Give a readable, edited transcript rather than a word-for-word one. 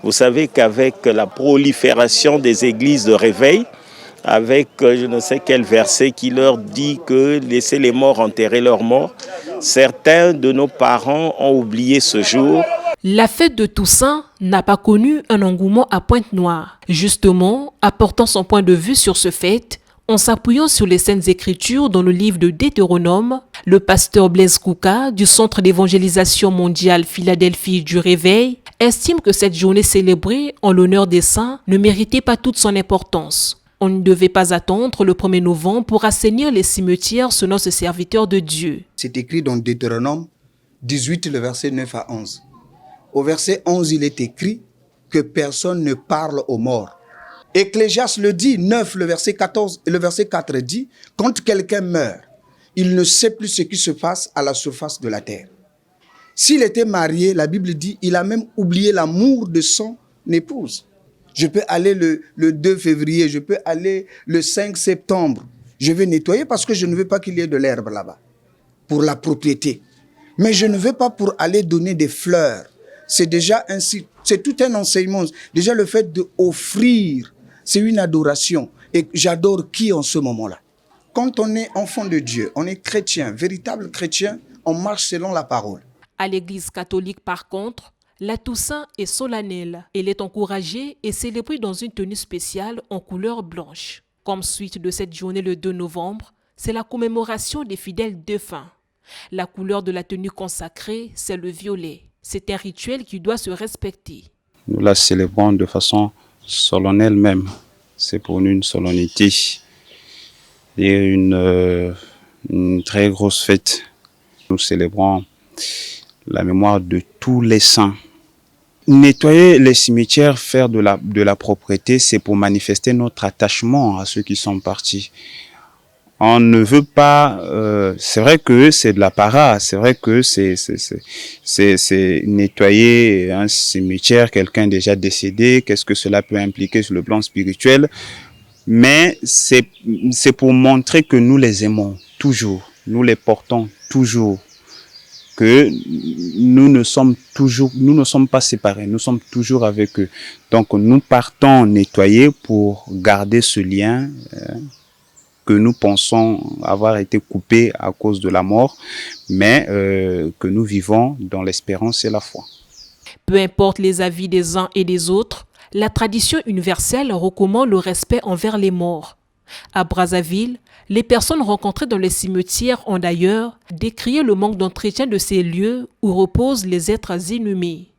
Vous savez qu'avec la prolifération des églises de réveil, avec je ne sais quel verset qui leur dit que laissez les morts enterrer leurs morts, certains de nos parents ont oublié ce jour. La fête de Toussaint n'a pas connu un engouement à Pointe-Noire. Justement, apportant son point de vue sur ce fait, en s'appuyant sur les Saintes Écritures dans le livre de Deutéronome, le pasteur Blaise Kouka du Centre d'évangélisation mondiale Philadelphie du Réveil estime que cette journée célébrée en l'honneur des saints ne méritait pas toute son importance. On ne devait pas attendre le 1er novembre pour assainir les cimetières selon ce serviteur de Dieu. C'est écrit dans Deutéronome 18, le verset 9 à 11. Au verset 11, il est écrit que personne ne parle aux morts. Ecclésiaste le dit, 9, le verset 14, le verset 4 dit, quand quelqu'un meurt, il ne sait plus ce qui se passe à la surface de la terre. S'il était marié, la Bible dit, il a même oublié l'amour de son épouse. Je peux aller le 2 février, je peux aller le 5 septembre. Je vais nettoyer parce que je ne veux pas qu'il y ait de l'herbe là-bas, pour la propriété. Mais je ne veux pas pour aller donner des fleurs. C'est déjà ainsi, c'est tout un enseignement. Déjà le fait d'offrir, c'est une adoration. Et j'adore qui en ce moment-là? Quand on est enfant de Dieu, on est chrétien, véritable chrétien, on marche selon la parole. À l'Église catholique, par contre, la Toussaint est solennelle. Elle est encouragée et célébrée dans une tenue spéciale en couleur blanche. Comme suite de cette journée le 2 novembre, c'est la commémoration des fidèles défunts. La couleur de la tenue consacrée, c'est le violet. C'est un rituel qui doit se respecter. Nous la célébrons de façon solennelle même. C'est pour nous une solennité et une très grosse fête. Nous célébrons la mémoire de tous les saints. Nettoyer les cimetières, faire de la propreté, c'est pour manifester notre attachement à ceux qui sont partis. On ne veut pas, c'est vrai que c'est de la para, c'est vrai que c'est nettoyer un cimetière, quelqu'un déjà décédé, qu'est-ce que cela peut impliquer sur le plan spirituel, mais c'est pour montrer que nous les aimons toujours, nous les portons toujours, que nous ne sommes pas séparés, nous sommes toujours avec eux. Donc nous partons nettoyer pour garder ce lien que nous pensons avoir été coupés à cause de la mort, mais que nous vivons dans l'espérance et la foi. Peu importe les avis des uns et des autres, la tradition universelle recommande le respect envers les morts. À Brazzaville, les personnes rencontrées dans les cimetières ont d'ailleurs décrié le manque d'entretien de ces lieux où reposent les êtres inhumés.